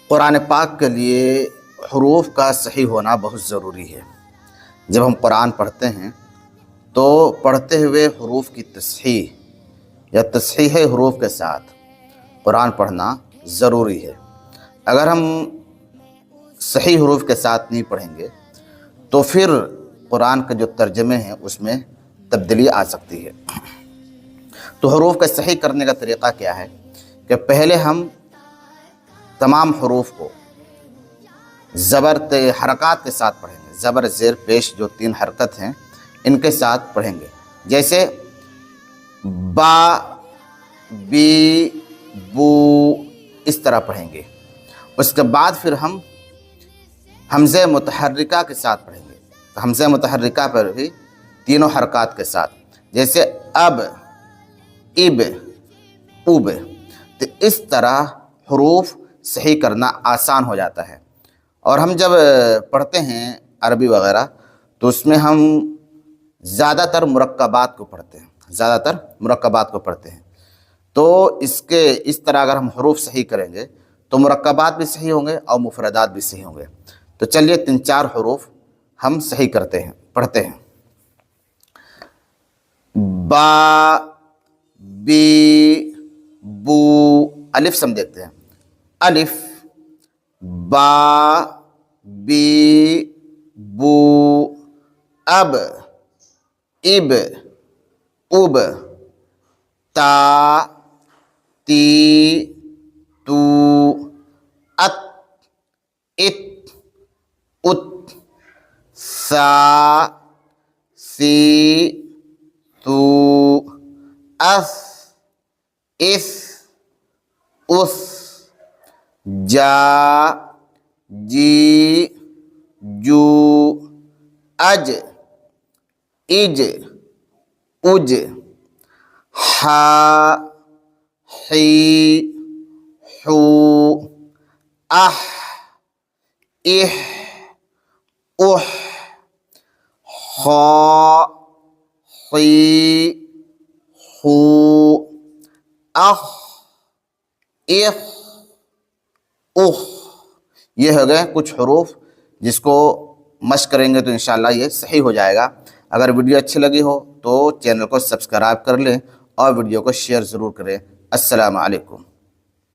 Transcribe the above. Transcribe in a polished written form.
قرآن پاک کے لیے حروف کا صحیح ہونا بہت ضروری ہے۔ جب ہم قرآن پڑھتے ہیں تو پڑھتے ہوئے حروف کی تصحیح یا تصحیح حروف کے ساتھ قرآن پڑھنا ضروری ہے۔ اگر ہم صحیح حروف کے ساتھ نہیں پڑھیں گے تو پھر قرآن کے جو ترجمے ہیں اس میں تبدیلی آ سکتی ہے۔ تو حروف کا صحیح کرنے کا طریقہ کیا ہے کہ پہلے ہم تمام حروف کو زبر حرکات کے ساتھ پڑھیں گے۔ زبر زیر پیش جو 3 حرکت ہیں ان کے ساتھ پڑھیں گے، جیسے با، بی، بو، اس طرح پڑھیں گے۔ اس کے بعد پھر ہم حمزہ متحرکہ کے ساتھ پڑھیں گے۔ تو حمزہ متحرکہ پر بھی 3 حرکات کے ساتھ، جیسے اب، اب، اب۔ تو اس طرح حروف صحیح کرنا آسان ہو جاتا ہے۔ اور ہم جب پڑھتے ہیں عربی وغیرہ تو اس میں ہم زیادہ تر مرکبات کو پڑھتے ہیں، تو اس طرح اگر ہم حروف صحیح کریں گے تو مرکبات بھی صحیح ہوں گے اور مفردات بھی صحیح ہوں گے۔ تو چلیے 3-4 حروف ہم صحیح پڑھتے ہیں۔ با، بی، بو، الف سے ہم دیکھتے ہیں۔ الف، با، بی، بو، اب، اب، اب، تا، تی، تو، ات، ات، ات، سا، سی، تو، اس، اس، اس، جا، جی، جو، اج، اج، اج، ہا، حی، حو، اح، اح، اح، خا، خی، خو، اخ، اخ، اخ۔ یہ ہو گئے کچھ حروف جس کو مشق کریں گے تو انشاءاللہ یہ صحیح ہو جائے گا۔ اگر ویڈیو اچھی لگی ہو تو چینل کو سبسکرائب کر لیں اور ویڈیو کو شیئر ضرور کریں۔ السلام علیکم۔